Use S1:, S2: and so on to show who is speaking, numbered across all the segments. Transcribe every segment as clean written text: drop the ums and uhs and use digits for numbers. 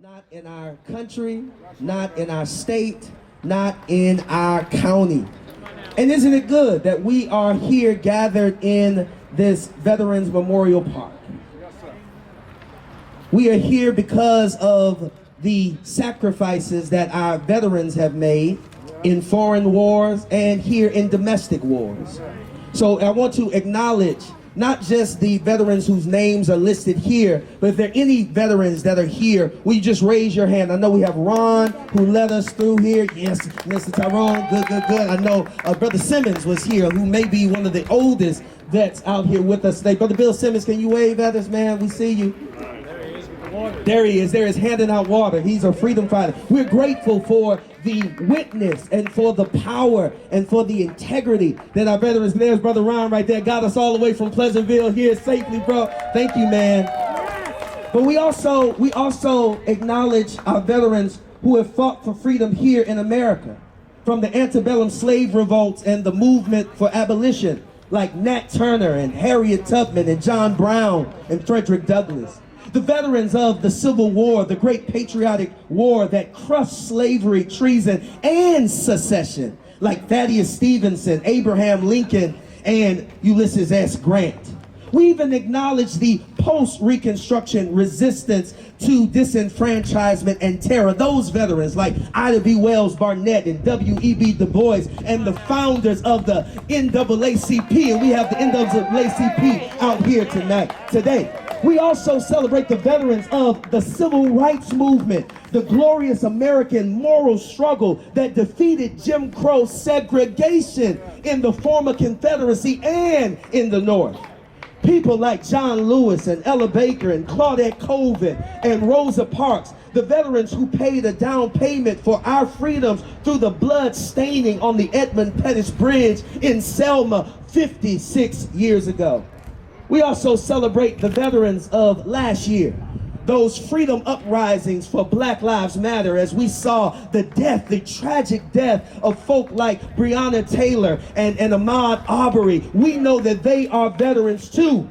S1: not in our country, not in our state, not in our county. And isn't it good that we are here gathered in this Veterans Memorial Park? We are here because of the sacrifices that our veterans have made in foreign wars and here in domestic wars. So I want to acknowledge not just the veterans whose names are listed here, but if there are any veterans that are here, will you just raise your hand? I know we have Ron who led us through here. Yes, Mr. Tyrone, good. I know Brother Simmons was here, who may be one of the oldest vets out here with us today. Brother Bill Simmons, can you wave at us, man? We see you. There he is. There is handing out water. He's a freedom fighter. We're grateful for the witness and for the power and for the integrity that our veterans, there's Brother Ron right there, got us all the way from Pleasantville here safely, bro. Thank you, man. But we also acknowledge our veterans who have fought for freedom here in America, from the antebellum slave revolts and the movement for abolition, like Nat Turner and Harriet Tubman and John Brown and Frederick Douglass. The veterans of the Civil War, the great patriotic war that crushed slavery, treason, and secession, like Thaddeus Stevenson, Abraham Lincoln, and Ulysses S. Grant. We even acknowledge the post-Reconstruction resistance to disenfranchisement and terror. Those veterans like Ida B. Wells Barnett and W.E.B. Du Bois and the founders of the NAACP, and we have the NAACP out here today. We also celebrate the veterans of the Civil Rights Movement, the glorious American moral struggle that defeated Jim Crow segregation in the former Confederacy and in the North. People like John Lewis and Ella Baker and Claudette Colvin and Rosa Parks, the veterans who paid a down payment for our freedoms through the blood staining on the Edmund Pettus Bridge in Selma 56 years ago. We also celebrate the veterans of last year, those freedom uprisings for Black Lives Matter, as we saw the tragic death of folk like Breonna Taylor and Ahmaud Arbery. We know that they are veterans too.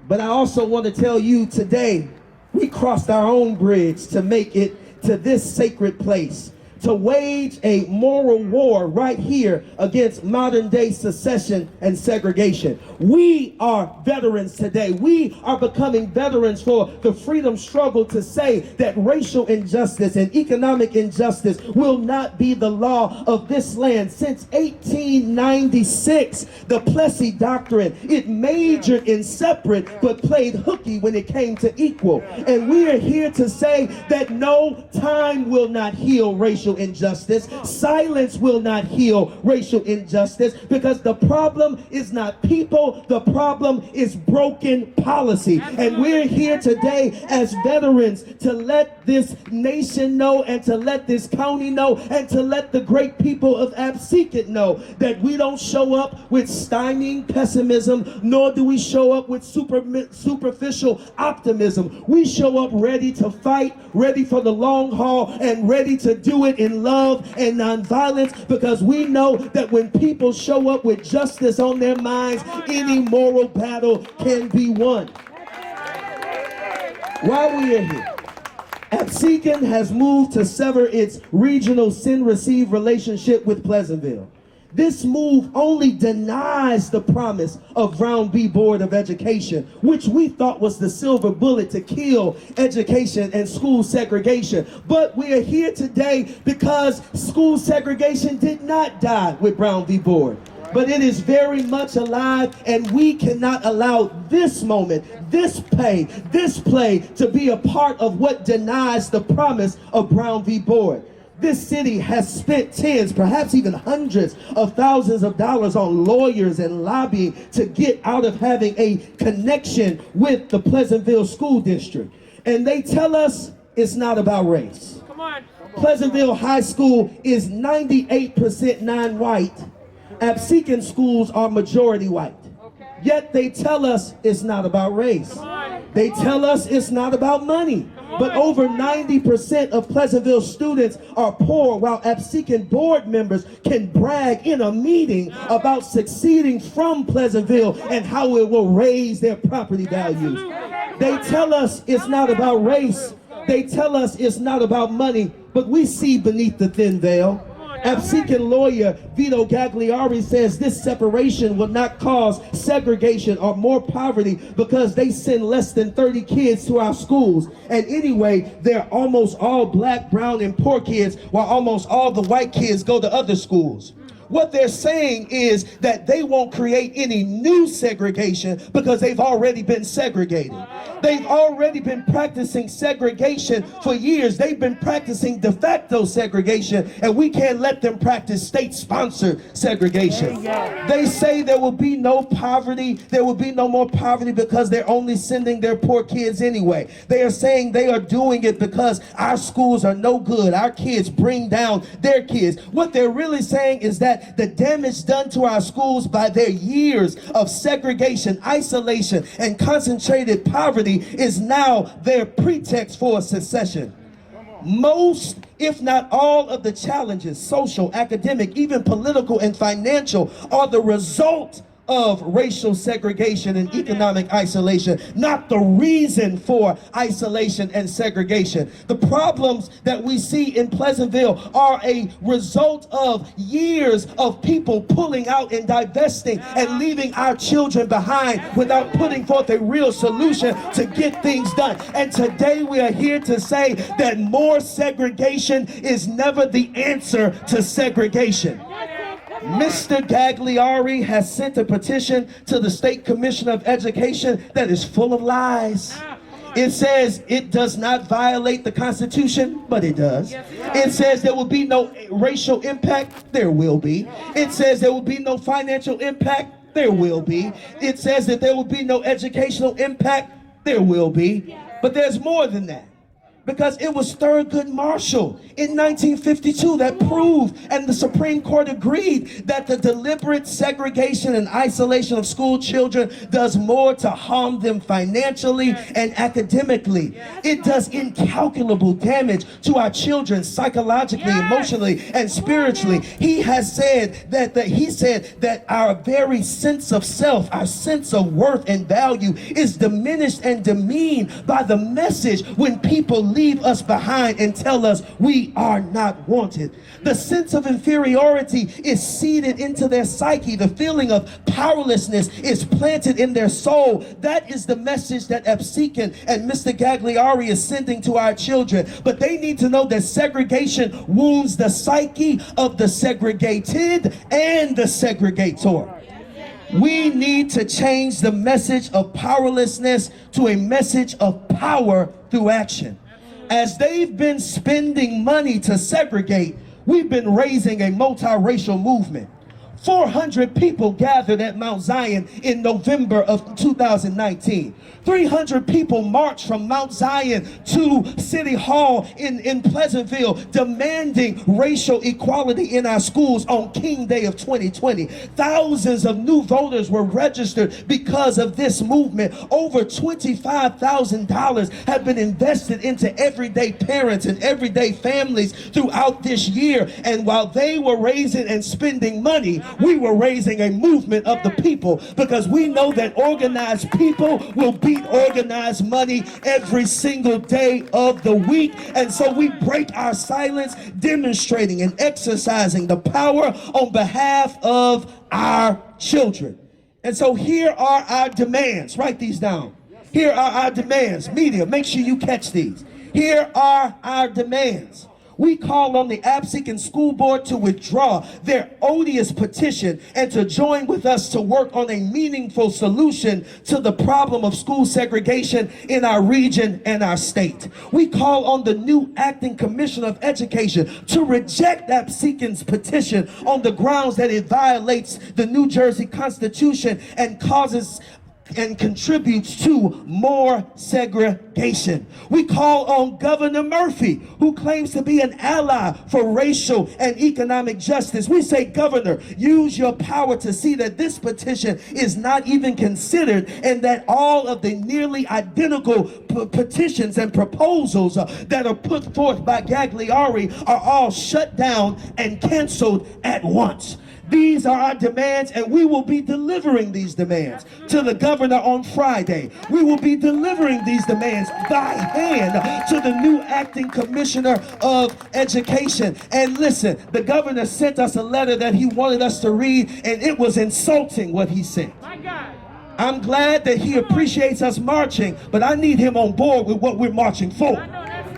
S1: But I also want to tell you today, we crossed our own bridge to make it to this sacred place, to wage a moral war right here against modern day secession and segregation. We are veterans today. We are becoming veterans for the freedom struggle to say that racial injustice and economic injustice will not be the law of this land. Since 1896, the Plessy Doctrine, it majored in separate but played hooky when it came to equal. And we are here to say that no, time will not heal racial injustice. Silence will not heal racial injustice, because the problem is not people, the problem is broken policy. And we're here today as veterans to let this nation know, and to let this county know, and to let the great people of Absecon know that we don't show up with stymieing pessimism, nor do we show up with superficial optimism. We show up ready to fight, ready for the long haul, and ready to do it in love and nonviolence, because we know that when people show up with justice on their minds, any moral battle can be won. While we are here, Absecon has moved to sever its regional send-receive relationship with Pleasantville. This move only denies the promise of Brown v. Board of Education, which we thought was the silver bullet to kill education and school segregation. But we are here today because school segregation did not die with Brown v. Board. But it is very much alive, and we cannot allow this moment, this play to be a part of what denies the promise of Brown v. Board. This city has spent tens, perhaps even hundreds of thousands of dollars on lawyers and lobbying to get out of having a connection with the Pleasantville School District. And they tell us it's not about race. Come on. Pleasantville High School is 98% non-white. Absecon schools are majority white. Yet they tell us it's not about race. They tell us it's not about money. But over 90% of Pleasantville students are poor, while Absecon board members can brag in a meeting about succeeding from Pleasantville and how it will raise their property values. They tell us it's not about race, They tell us it's not about money, but we see beneath the thin veil. Absecon lawyer Vito Gagliari says this separation will not cause segregation or more poverty because they send less than 30 kids to our schools. And anyway, they're almost all black, brown, and poor kids, while almost all the white kids go to other schools. What they're saying is that they won't create any new segregation because they've already been segregated. They've already been practicing segregation for years. They've been practicing de facto segregation, and we can't let them practice state-sponsored segregation. They say there will be no poverty. There will be no more poverty because they're only sending their poor kids anyway. They are saying they are doing it because our schools are no good. Our kids bring down their kids. What they're really saying is that the damage done to our schools by their years of segregation, isolation, and concentrated poverty is now their pretext for a secession. Most, if not all, of the challenges, social, academic, even political and financial, are the result of racial segregation and economic isolation, not the reason for isolation and segregation. The problems that we see in Pleasantville are a result of years of people pulling out and divesting and leaving our children behind without putting forth a real solution to get things done. And today we are here to say that more segregation is never the answer to segregation. Mr. Gagliari has sent a petition to the State Commissioner of Education that is full of lies. It says it does not violate the Constitution, but it does. It says there will be no racial impact. There will be. It says there will be no financial impact. There will be. It says that there will be no educational impact. There will be. But there's more than that. Because it was Thurgood Marshall in 1952 that proved, and the Supreme Court agreed, that the deliberate segregation and isolation of school children does more to harm them financially and academically. It does incalculable damage to our children psychologically, emotionally, and spiritually. He has said that our very sense of self, our sense of worth and value is diminished and demeaned by the message when people leave us behind and tell us we are not wanted. The sense of inferiority is seeded into their psyche. The feeling of powerlessness is planted in their soul. That is the message that Absecon and Mr. Gagliari is sending to our children. But they need to know that segregation wounds the psyche of the segregated and the segregator. We need to change the message of powerlessness to a message of power through action. As they've been spending money to segregate, we've been raising a multiracial movement. 400 people gathered at Mount Zion in November of 2019. 300 people marched from Mount Zion to City Hall in Pleasantville, demanding racial equality in our schools on King Day of 2020. Thousands of new voters were registered because of this movement. Over $25,000 have been invested into everyday parents and everyday families throughout this year. And while they were raising and spending money, we were raising a movement of the people, because we know that organized people will beat organized money every single day of the week. And so we break our silence, demonstrating and exercising the power on behalf of our children. And so here are our demands. Write these down. Here are our demands. Media, make sure you catch these. Here are our demands. We call on the Absecon School Board to withdraw their odious petition and to join with us to work on a meaningful solution to the problem of school segregation in our region and our state. We call on the new acting Commissioner of Education to reject Absecon's petition on the grounds that it violates the New Jersey Constitution and contributes to more segregation. We call on Governor Murphy, who claims to be an ally for racial and economic justice. We say, Governor, use your power to see that this petition is not even considered, and that all of the nearly identical petitions and proposals that are put forth by Gagliari are all shut down and canceled at once. These are our demands, and we will be delivering these demands to the governor on Friday. We will be delivering these demands by hand to the new acting commissioner of education. And listen, the governor sent us a letter that he wanted us to read, and it was insulting what he said.
S2: My God.
S1: I'm glad that he appreciates us marching, but I need him on board with what we're marching for.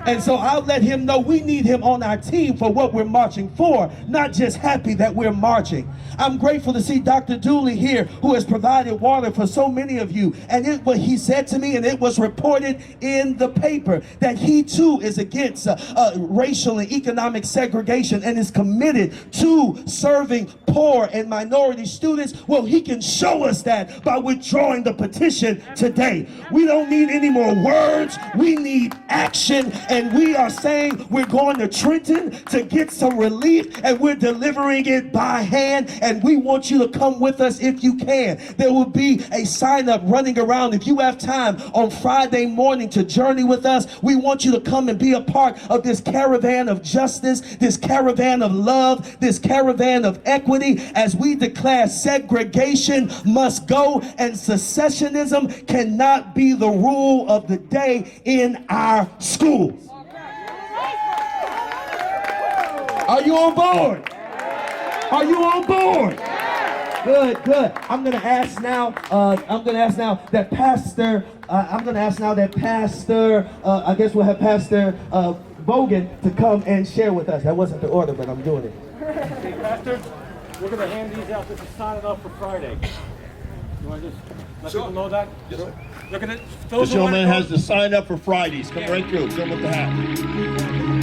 S1: And so I'll let him know we need him on our team for what we're marching for, not just happy that we're marching. I'm grateful to see Dr. Dooley here, who has provided water for so many of you. And what he said to me, and it was reported in the paper, that he too is against racial and economic segregation and is committed to serving poor and minority students. Well, he can show us that by withdrawing the petition today. We don't need any more words. We need action. And we are saying we're going to Trenton to get some relief, and we're delivering it by hand. And we want you to come with us if you can. There will be a sign up running around. If you have time on Friday morning to journey with us, we want you to come and be a part of this caravan of justice, this caravan of love, this caravan of equity, as we declare segregation must go and secessionism cannot be the rule of the day in our schools. Are you on board? Are you on board? Good, good. I'm gonna ask now that Pastor, I guess we'll have Pastor Bogan to come and share with us. That wasn't the order, but I'm doing it.
S2: Hey, Pastor, we're going to hand these out. This is signing up for Friday. You want to just let people know that?
S3: Yes, sir.
S2: Look at it.
S3: This gentleman has to sign up for Fridays. Come right through. Fill with the hat.